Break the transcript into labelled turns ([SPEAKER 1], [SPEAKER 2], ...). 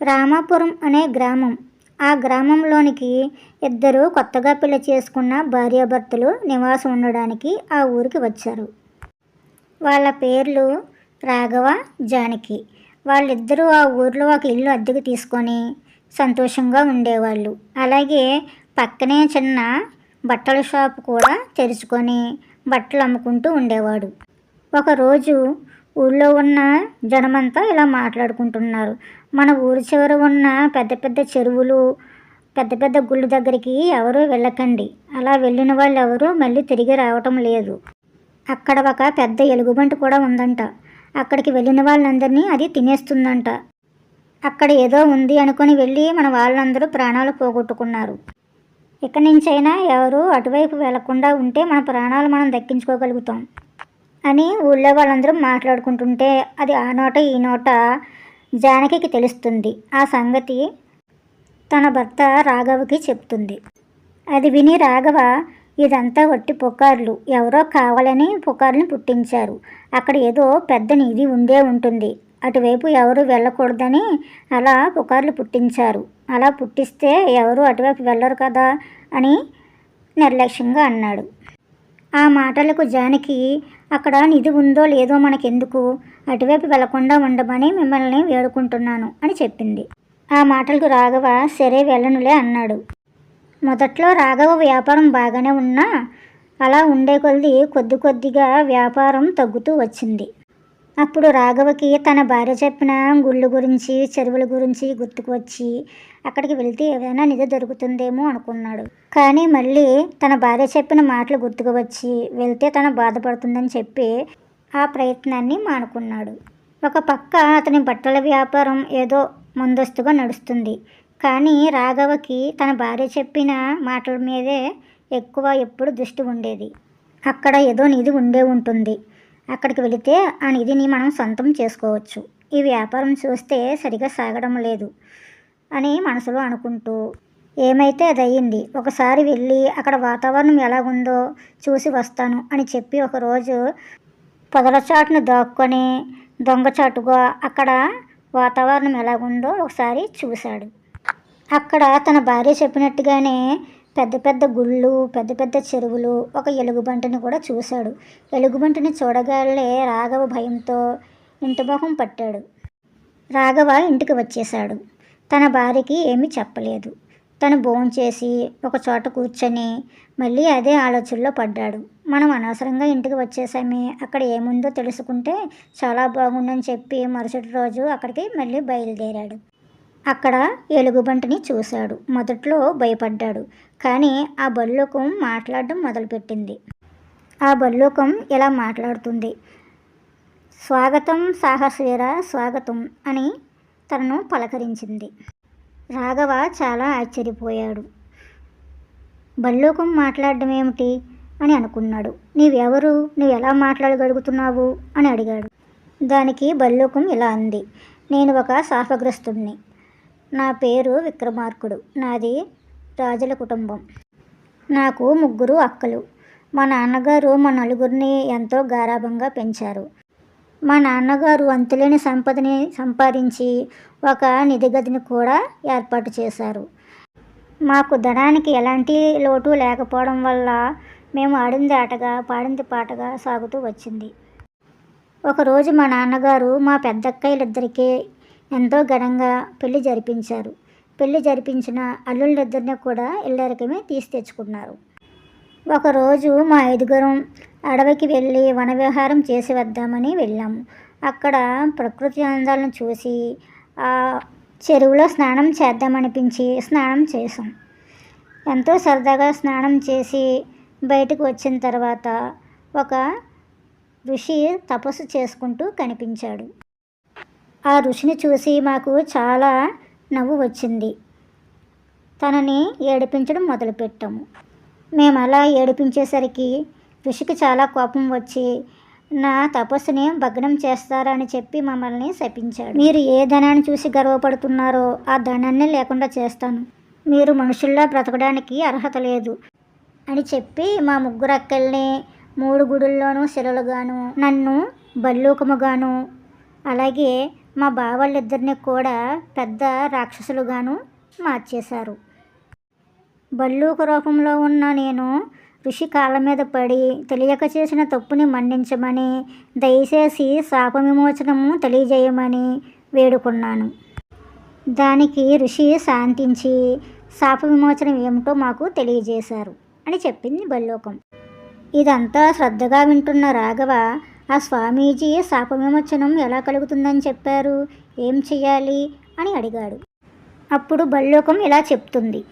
[SPEAKER 1] రామాపురం అనే గ్రామం. ఆ గ్రామంలోనికి ఇద్దరు కొత్తగా పెళ్లి చేసుకున్న భార్యాభర్తలు నివాసం ఉండడానికి ఆ ఊరికి వచ్చారు. వాళ్ళ పేర్లు రాఘవ, జానకి. వాళ్ళిద్దరూ ఆ ఊర్లో ఒక ఇల్లు అద్దెకు తీసుకొని సంతోషంగా ఉండేవాళ్ళు. అలాగే పక్కనే చిన్న బట్టల షాపు కూడా తెరుచుకొని బట్టలు అమ్ముకుంటూ ఉండేవాడు. ఒకరోజు ఊళ్ళో ఉన్న జనమంతా ఇలా మాట్లాడుకుంటున్నారు. మన ఊరి చివర ఉన్న పెద్ద పెద్ద చెరువులు, పెద్ద పెద్ద గుళ్ళు దగ్గరికి ఎవరూ వెళ్ళకండి. అలా వెళ్ళిన వాళ్ళు ఎవరూ మళ్ళీ తిరిగి రావటం లేదు. అక్కడ ఒక పెద్ద ఎలుగుబంటి కూడా ఉందంట. అక్కడికి వెళ్ళిన వాళ్ళందరినీ అది తినేస్తుందంట. అక్కడ ఏదో ఉంది అనుకుని వెళ్ళి మన వాళ్ళందరూ ప్రాణాలు పోగొట్టుకున్నారు. ఇక నుంచైనా ఎవరు అటువైపు వెళ్లకుండా ఉంటే మన ప్రాణాలు మనం దక్కించుకోగలుగుతాం అని ఊళ్ళో వాళ్ళందరూ మాట్లాడుకుంటుంటే అది ఆ నోట ఈ నోట జానకి తెలుస్తుంది. ఆ సంగతి తన భర్త రాఘవకి చెప్తుంది. అది విని రాఘవ, ఇదంతా వట్టి పుకార్లు, ఎవరో కావాలని పుకార్ని పుట్టించారు. అక్కడ ఏదో పెద్ద నిధి ఉండే ఉంటుంది, అటువైపు ఎవరు వెళ్ళకూడదని అలా పుకార్లు పుట్టించారు. అలా పుట్టిస్తే ఎవరు అటువైపు వెళ్ళరు కదా అని నిర్లక్ష్యంగా అన్నాడు. ఆ మాటలకు జానకి, అక్కడ నిధి ఉందో లేదో మనకెందుకు, అటువైపు వెళ్లకుండా ఉండమని మిమ్మల్ని వేడుకుంటున్నాను అని చెప్పింది. ఆ మాటలకు రాఘవ, సరే వెళ్ళనులే అన్నాడు. మొదట్లో రాఘవ వ్యాపారం బాగానే ఉన్నా అలా ఉండే కొద్ది కొద్దిగా వ్యాపారం తగ్గుతూ వచ్చింది. అప్పుడు రాఘవకి తన భార్య చెప్పిన గుళ్ళు గురించి, చెరువుల గురించి గుర్తుకు వచ్చి అక్కడికి వెళ్తే ఏదైనా నిధి దొరుకుతుందేమో అనుకున్నాడు. కానీ మళ్ళీ తన భార్య చెప్పిన మాటలు గుర్తుకు వచ్చి వెళ్తే తను బాధపడుతుందని చెప్పి ఆ ప్రయత్నాన్ని మానుకున్నాడు. ఒక పక్క అతని బట్టల వ్యాపారం ఏదో ముందస్తుగా నడుస్తుంది. కానీ రాఘవకి తన భార్య చెప్పిన మాటల మీదే ఎక్కువ ఎప్పుడు దృష్టి ఉండేది. అక్కడ ఏదో నిధి ఉండే ఉంటుంది, అక్కడికి వెళితే ఆ నిధిని మనం సొంతం చేసుకోవచ్చు. ఈ వ్యాపారం చూస్తే సరిగా సాగడం లేదు అని మనసులో అనుకుంటూ ఏమైతే అది అయ్యింది, ఒకసారి వెళ్ళి అక్కడ వాతావరణం ఎలాగుందో చూసి వస్తాను అని చెప్పి ఒకరోజు పొదల చాటును దాక్కొని దొంగచాటుగా అక్కడ వాతావరణం ఎలాగుందో ఒకసారి చూశాడు. అక్కడ తన భార్య చెప్పినట్టుగానే పెద్ద పెద్ద గుళ్ళు, పెద్ద పెద్ద చెరువులు, ఒక ఎలుగుబంటిని కూడా చూశాడు. ఎలుగుబంటిని చూడగానే రాఘవ భయంతో ఇంటి మొహం పట్టాడు. రాఘవ ఇంటికి వచ్చేశాడు. తన భార్యకి ఏమీ చెప్పలేదు. తను భోంచేసి ఒక చోట కూర్చొని మళ్ళీ అదే ఆలోచనలో పడ్డాడు. మనం అనవసరంగా ఇంటికి వచ్చేసామే, అక్కడ ఏముందో తెలుసుకుంటే చాలా బాగుందని చెప్పి మరుసటి రోజు అక్కడికి మళ్ళీ బయలుదేరాడు. అక్కడ ఎలుగుబంటిని చూశాడు. మొదట్లో భయపడ్డాడు. కానీ ఆ భల్లూకం మాట్లాడడం మొదలుపెట్టింది. ఆ భల్లూకం ఇలా మాట్లాడుతుంది, స్వాగతం సాహసవీర, స్వాగతం అని తనను పలకరించింది. రాఘవ చాలా ఆశ్చర్యపోయాడు. భల్లూకం మాట్లాడడం ఏమిటి అని అనుకున్నాడు. నీవెవరు, నువ్వు ఎలా మాట్లాడగలుగుతున్నావు అని అడిగాడు. దానికి భల్లూకం ఇలా అంది, నేను ఒక శాపగ్రస్తుడిని. నా పేరు విక్రమార్కుడు. నాది రాజుల కుటుంబం. నాకు 3 అక్కలు. మా నాన్నగారు మా నలుగురిని ఎంతో గారాబంగా పెంచారు. మా నాన్నగారు అంతులేని సంపదని సంపాదించి ఒక నిధి గదిని కూడా ఏర్పాటు చేశారు. మాకు ధనానికి ఎలాంటి లోటు లేకపోవడం వల్ల మేము ఆడింది ఆటగా, పాడింది పాటగా సాగుతూ వచ్చింది. ఒకరోజు మా నాన్నగారు మా పెద్దక్కయ్యలిద్దరికీ ఎంతో ఘనంగా పెళ్లి జరిపించారు. పెళ్లి జరిపించిన అల్లుళ్ళిద్దరిని కూడా ఇల్లరికమే తీసి తెచ్చుకున్నారు. ఒకరోజు మా 5గురం అడవికి వెళ్ళి వనవిహారం చేసి వద్దామని వెళ్ళాము. అక్కడ ప్రకృతి అందాలను చూసి ఆ చెరువులో స్నానం చేద్దామనిపించి స్నానం చేసాం. ఎంతో సరదాగా స్నానం చేసి బయటకు వచ్చిన తర్వాత ఒక ఋషి తపస్సు చేసుకుంటూ కనిపించాడు. ఆ ఋషిని చూసి మాకు చాలా నవ్వు వచ్చింది. తనని ఏడిపించడం మొదలుపెట్టాము. మేము అలా ఏడిపించేసరికి ఋషికి చాలా కోపం వచ్చి నా తపస్సుని భగ్నం చేస్తారని చెప్పి మమ్మల్ని శపించాడు. మీరు ఏ ధనాన్ని చూసి గర్వపడుతున్నారో ఆ ధనాన్ని లేకుండా చేస్తాను, మీరు మనుషుల్లా బ్రతకడానికి అర్హత లేదు అని చెప్పి మా 3 అక్కల్ని 3 గుడుల్లోనూ శిలలుగాను, నన్ను భల్లూకముగాను, అలాగే మా బావళ్ళిద్దరిని కూడా పెద్ద రాక్షసులుగాను మార్చేశారు. భల్లూక రూపంలో ఉన్న నేను ఋషి కాళ్ళ మీద పడి తెలియక చేసిన తప్పుని మన్నించమని, దయచేసి శాప విమోచనము తెలియజేయమని వేడుకున్నాను. దానికి ఋషి శాంతించి శాప విమోచనం ఏమిటో మాకు తెలియజేశారు అని చెప్పింది భల్లూకం. ఇదంతా శ్రద్ధగా వింటున్న రాఘవ, ఆ స్వామీజీ శాప విమోచనం ఎలా కలుగుతుందని చెప్పారు, ఏం చెయ్యాలి అని అడిగాడు. అప్పుడు భల్లూకం ఇలా చెప్తుంది.